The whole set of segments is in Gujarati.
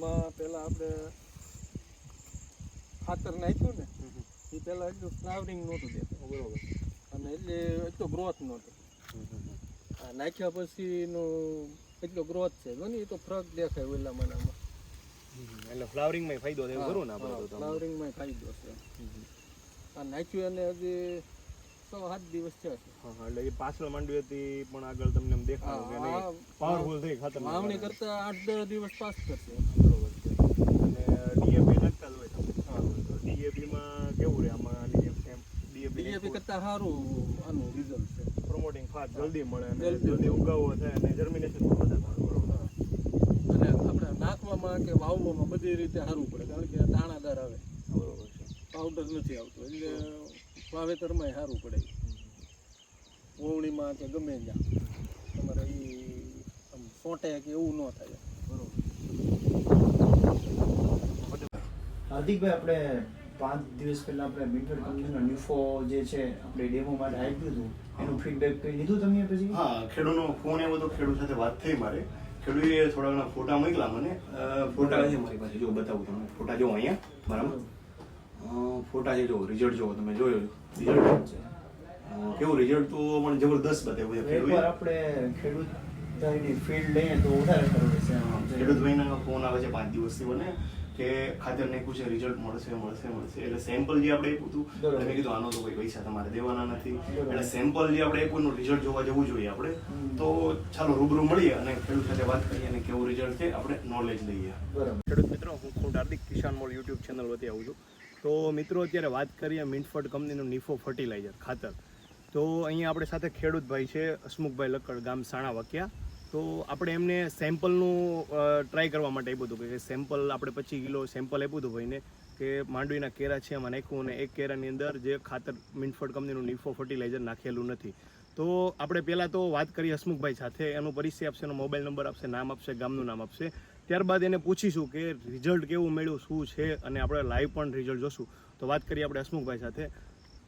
આમાં પહેલાં આપણે ખાતર નાખ્યું ને એ પહેલાં એટલું ફ્લાવરિંગ નહોતું દેતું, બરોબર, અને એટલે એટલો ગ્રોથ નહોતો. નાખ્યા પછીનો એટલો ગ્રોથ છે જો ને, એ તો ફરક દેખાય ઓલા મનામાં. એટલે ફ્લાવરિંગમાં ફાયદો થયો ખરું ને આપણે? તો ફ્લાવરિંગમાં ફાયદો છે. આ નાખ્યું અને હજી 6-7 દિવસ થયા છે. હા, એટલે એ પાછળ માંડવી હતી પણ આગળ તમને એમ દેખાયું કે નહીં પાવરફુલ થઈ ખાતર વાવણી કરતા 8-10 દિવસ પાસ કરશે, બરોબર છે. અને ડીએપી નાખતા જ હોય તમે? હા, તો ડીએપીમાં કેવું રહે આમાં? ડીએપી કરતા સારું આનું રિઝલ્ટ છે. પ્રમોટિંગ ફાસ્ટ જલ્દી મળે અને જલ્દી ઉગાવો થાય અને જર્મિનેશન પણ વધારે મળે. અને આપણે નાખવામાં કે વાવવામાં બધી રીતે સારું પડે, કારણ કે દાણાદાર આવે, બરોબર છે, પાવડર નથી આવતો, એટલે વાવેતરમાં સારું પડે. ઓવણીમાં કે ગમે ત્યાં તમારે એ સોંટે કે એવું ન થાય. બરોબર. હાર્દિકભાઈ, આપણે 5 દિવસ પહેલા આપણે મિન્ટફેડ કંપનીનો ન્યુફો જે છે આપણે ડેમો માટે આપ્યું હતું, એનું ફીડબેક કંઈ લીધું તમે પછી? હા, ખેડૂતનો ફોન આવ્યો તો ખેડૂત સાથે વાત થઈ મારે. ખેડૂતે થોડા ઘણા ફોટા મોકલા મને. ફોટા છે મારી પાસે, જો બતાવું તમને. ફોટા જો અહીંયા, બરાબર. ફોટા છે, જો રિઝલ્ટ જો તમે જોયો રિઝલ્ટ છે. કેવું રિઝલ્ટ તો મને જબરદસ્ત બતાવ્યું છે. એકવાર આપણે ખેડૂત ફીલ્ડ લઈએ તો વધારે ખબર છે. ખેડૂત ભાઈના ફોન આવે છે 5 દિવસથી મને કે ખાતર નાખ્યું છે, રિઝલ્ટ મળશે. એટલે સેમ્પલ જે આપણે આપ્યું હતું, મેં કીધું આનો તો કોઈ પૈસા તમારે દેવાના નથી, એટલે સેમ્પલ જે આપણે આપ્યું એનું રિઝલ્ટ જોવા જવું જોઈએ આપણે. તો ચાલો રૂબરૂ મળીએ અને ખેડૂત સાથે વાત કરીએ અને કેવું રિઝલ્ટ છે આપણે નોલેજ લઈએ. બરાબર. ખેડૂત મિત્રો, હું ખુદ હાર્દિક કિસાન મોલ યુટ્યુબ ચેનલ વતી આવું છું. તો મિત્રો, અત્યારે વાત કરીએ મિન્ટફેડ કંપનીનું નિફો ફર્ટિલાઇઝર ખાતર. તો અહીંયા આપણી સાથે ખેડૂત ભાઈ છે, હસમુખભાઈ લક્કડ, ગામ સાણા વાકિયા. તો આપણે એમને સેમ્પલનું ટ્રાય કરવા માટે આપ્યું હતું કે સેમ્પલ આપણે 25 કિલો સેમ્પલ આપ્યું હતું ભાઈને કે માંડવીના કેરા છે એમાં નાખ્યું, અને એક કેરાની અંદર જે ખાતર મિન્ટફેડ કંપનીનું નિફો ફર્ટિલાઇઝર નાખેલું નથી. તો આપણે પહેલાં તો વાત કરીએ હસમુખભાઈ સાથે, એનો પરિચય આપશે, એનો મોબાઈલ નંબર આપશે, નામ આપશે, ગામનું નામ આપશે. ત્યારબાદ એને પૂછીશું કે રિઝલ્ટ કેવું મળ્યું, શું છે, અને આપણે લાઈવ પણ રિઝલ્ટ જોશું. તો વાત કરીએ આપણે હસમુખભાઈ સાથે.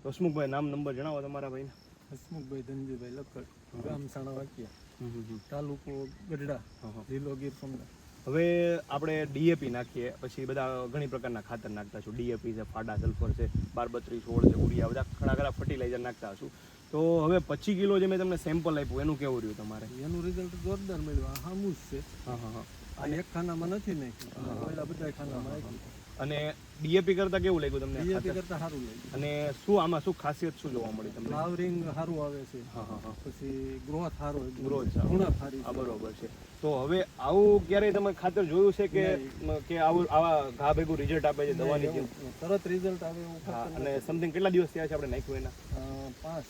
તો હસમુખભાઈ, નામ નંબર જણાવો તમારા ભાઈને. હસમુખભાઈ ધનજીભાઈ લક્કડ, ગામ સાણા વાકિયા, તાલુકો ગઢડા, જિલ્લો ગીર સોમનાથ. હવે આપણે ડીએપી નાખીએ, પછી બધા ઘણી પ્રકારના ખાતર નાખતા છું. ડીએપી છે, ફાડા સલ્ફર છે, 12-32 16 છે, ઉડિયા, બધા ઘણા ફર્ટિલાઇઝર નાખતા હશું. તો હવે 25 કિલો જે મેં તમને સેમ્પલ આપ્યું એનું કેવું રહ્યું તમારે? એનું રિઝલ્ટ જોરદાર મળ્યું. આ હામું જ છે. આ એક ખાનામાં નથી નાખ્યું, પહેલા બધા ખાનામાં નાખ્યું. અને ડીએપી કરતા કેવું લાગ્યું તમને? ડીએપી કરતા સારું લાગ્યું. અને શું આમાં શું ખાસિયત શું જોવા મળી તમને? ફ્લાવરિંગ સારું આવે છે, પછી ગ્રોથ સારો, ગ્રોથ ગુણવત્તા સારી. બરોબર છે. તો હવે આવું ક્યારેય તમે ખાતર જોયું છે કે આવું આવા ઘા ભેગું રિઝલ્ટ આપે છે દવાની જેમ? તરત રિઝલ્ટ આવે એવું. અને સમથિંગ કેટલા દિવસ થયા છે આપણે નાખ્યું એના?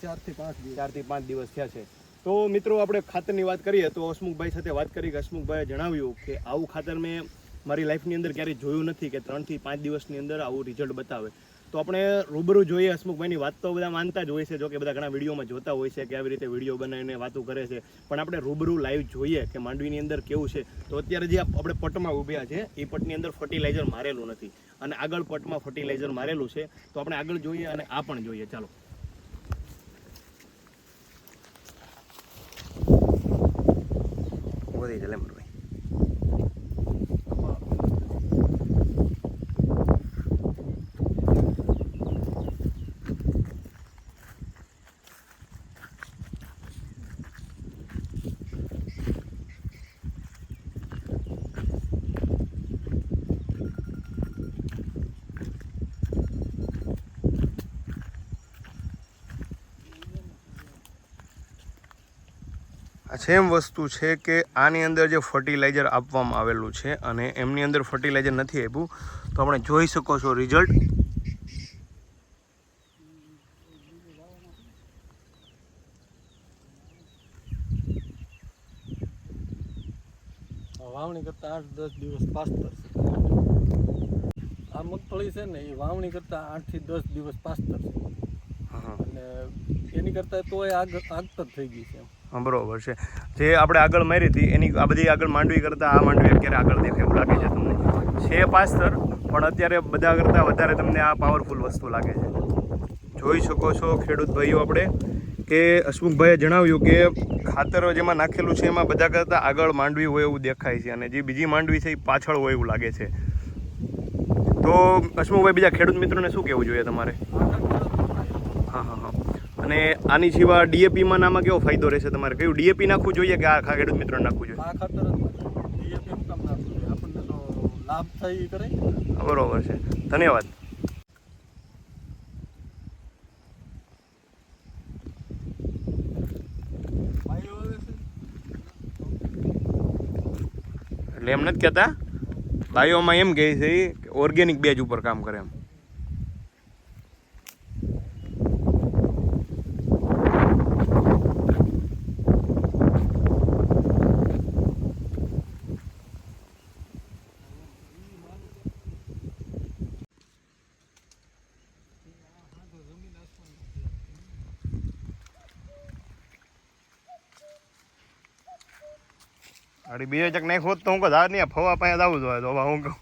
4 થી 5 દિવસ. 4 થી 5 દિવસ થયા છે. તો મિત્રો, આપણે ખાતરની વાત કરીએ તો હસમુખભાઈ સાથે વાત કરી કે હસમુખભાઈએ જણાવ્યું કે આવું ખાતર મેં મારી લાઈફની અંદર ક્યારેય જોયું નથી કે 3 થી 5 દિવસની અંદર આવું રિઝલ્ટ બતાવે. તો આપણે રૂબરૂ જોઈએ. હસમુખભાઈની વાત તો બધા માનતા જ હોય છે, જો કે બધા ઘણા વિડીયોમાં જોતા હોય છે કે આવી રીતે વિડીયો બનાવીને વાતો કરે છે, પણ આપણે રૂબરૂ લાઈવ જોઈએ કે માંડવીની અંદર કેવું છે. તો અત્યારે જે આપણે પટમાં ઊભ્યા છે એ પટની અંદર ફર્ટિલાઇઝર મારેલું નથી, અને આગળ પટમાં ફર્ટિલાઇઝર મારેલું છે. તો આપણે આગળ જોઈએ અને આ પણ જોઈએ. ચાલો. વધી ચાલે ભાઈ. આ સેમ વસ્તુ છે કે આની અંદર જે ફર્ટિલાઇઝર આપવામાં આવેલું છે અને એમની અંદર ફર્ટિલાઇઝર નથી આપ્યું. તો આપણે જોઈ શકો છો રિઝલ્ટ. વાવણી કરતા 8-10 દિવસ પાસ થશે. આ મગફળી છે ને, એ વાવણી કરતા 8 થી 10 દિવસ પાસ થશે, અને એની કરતા તોય આગતર થઈ ગઈ છે. બરોબર છે. જે આપણે આગળ મારી હતી એની આ બધી આગળ માંડવી કરતાં આ માંડવી અત્યારે આગળ દેખાય એવું લાગે છે તમને? છે પાસ્તર, પણ અત્યારે બધા કરતાં વધારે તમને આ પાવરફુલ વસ્તુ લાગે છે. જોઈ શકો છો ખેડૂત ભાઈઓ આપણે કે હસમુખભાઈએ જણાવ્યું કે ખાતર જેમાં નાખેલું છે એમાં બધા કરતાં આગળ માંડવી હોય એવું દેખાય છે અને જે બીજી માંડવી છે એ પાછળ હોય એવું લાગે છે. તો હસમુખભાઈ બીજા ખેડૂત મિત્રોને શું કહેવું જોઈએ તમારે? હા. અને આની સિવાય ડીએપીમાં આમાં કેવો ફાયદો રહેશે તમારે? કયું ડીએપી નાખવું જોઈએ કે આ ખેડૂત મિત્રોને નાખવું જોઈએ? આ ખાતર ડીએપી હું કામ નાખવું જોઈએ? આપણને તો લાભ થાય એ કરે. બરોબર છે, ધન્યવાદ. એટલે એમ નથી કહેતા, બાયોમાં એમ કહે છે કે ઓર્ગેનિક બેઝ ઉપર કામ કરે એમ. અરે બીજો ચક નાખ હોત તો હું કહું નહીં ફવા પાસે જવું જોઈએ તો હું કહું